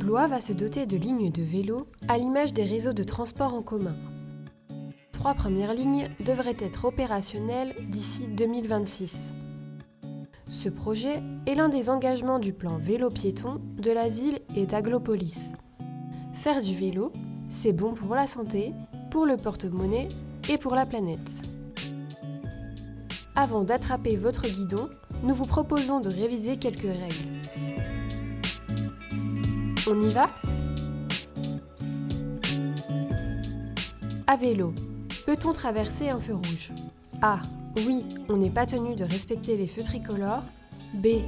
Blois va se doter de lignes de vélo à l'image des réseaux de transport en commun. 3 premières lignes devraient être opérationnelles d'ici 2026. Ce projet est l'un des engagements du plan vélo-piéton de la ville et d'Aglopolis. Faire du vélo, c'est bon pour la santé, pour le porte-monnaie et pour la planète. Avant d'attraper votre guidon, nous vous proposons de réviser quelques règles. On y va ? À vélo, peut-on traverser un feu rouge ? A. Oui, on n'est pas tenu de respecter les feux tricolores. B.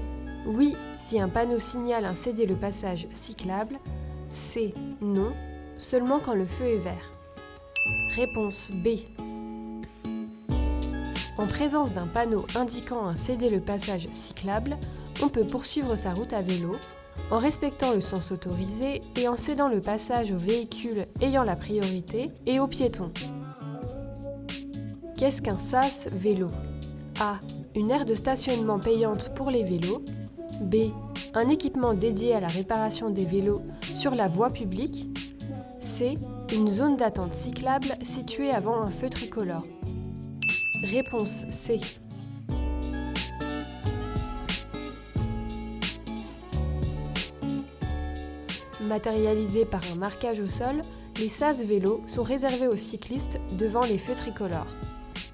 Oui, si un panneau signale un céder le passage cyclable. C. Non, seulement quand le feu est vert. Réponse B. En présence d'un panneau indiquant un céder le passage cyclable, on peut poursuivre sa route à vélo en respectant le sens autorisé et en cédant le passage aux véhicules ayant la priorité et aux piétons. Qu'est-ce qu'un sas vélo ? A. Une aire de stationnement payante pour les vélos. B. Un équipement dédié à la réparation des vélos sur la voie publique. C. Une zone d'attente cyclable située avant un feu tricolore. Réponse C. Matérialisés par un marquage au sol, les sas vélos sont réservés aux cyclistes devant les feux tricolores.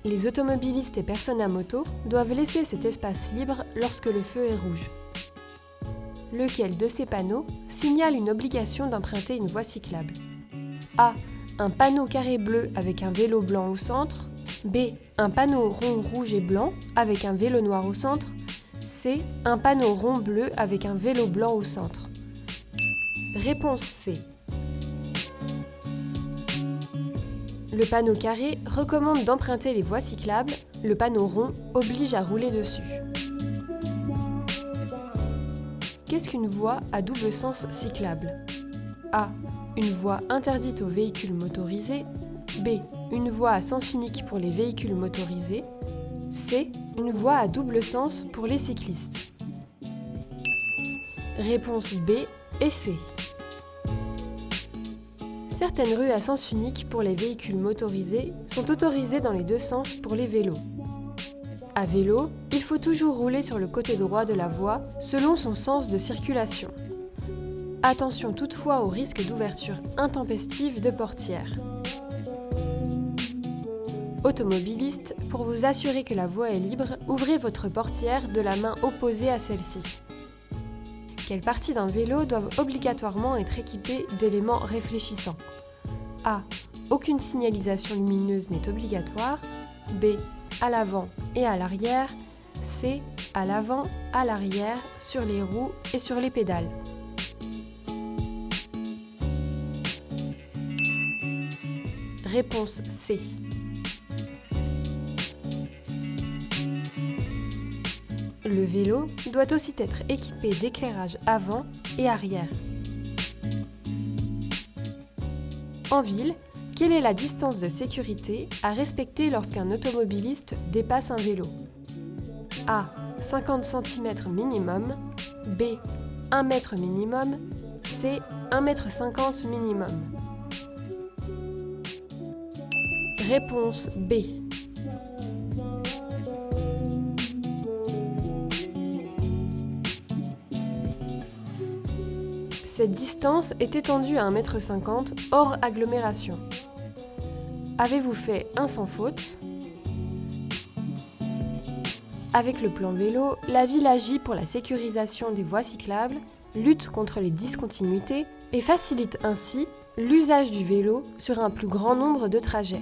Les automobilistes et personnes à moto doivent laisser cet espace libre lorsque le feu est rouge. Lequel de ces panneaux signale une obligation d'emprunter une voie cyclable ? A. Un panneau carré bleu avec un vélo blanc au centre. B. Un panneau rond rouge et blanc avec un vélo noir au centre. C. Un panneau rond bleu avec un vélo blanc au centre. Réponse C. Le panneau carré recommande d'emprunter les voies cyclables, le panneau rond oblige à rouler dessus. Qu'est-ce qu'une voie à double sens cyclable ? A. Une voie interdite aux véhicules motorisés. B. Une voie à sens unique pour les véhicules motorisés. C. Une voie à double sens pour les cyclistes. Réponse B et C. Certaines rues à sens unique pour les véhicules motorisés sont autorisées dans les deux sens pour les vélos. À vélo, il faut toujours rouler sur le côté droit de la voie selon son sens de circulation. Attention toutefois au risque d'ouverture intempestive de portières. Automobiliste, pour vous assurer que la voie est libre, ouvrez votre portière de la main opposée à celle-ci. Quelles parties d'un vélo doivent obligatoirement être équipées d'éléments réfléchissants ? A. Aucune signalisation lumineuse n'est obligatoire. B. À l'avant et à l'arrière. C. À l'avant, à l'arrière, sur les roues et sur les pédales. Réponse C. Le vélo doit aussi être équipé d'éclairage avant et arrière. En ville, quelle est la distance de sécurité à respecter lorsqu'un automobiliste dépasse un vélo ? A. 50 cm minimum. B. 1 m minimum. C. 1,50 m minimum. Réponse B. Cette distance est étendue à 1,50 m hors agglomération. Avez-vous fait un sans faute ? Avec le plan vélo, la ville agit pour la sécurisation des voies cyclables, lutte contre les discontinuités et facilite ainsi l'usage du vélo sur un plus grand nombre de trajets.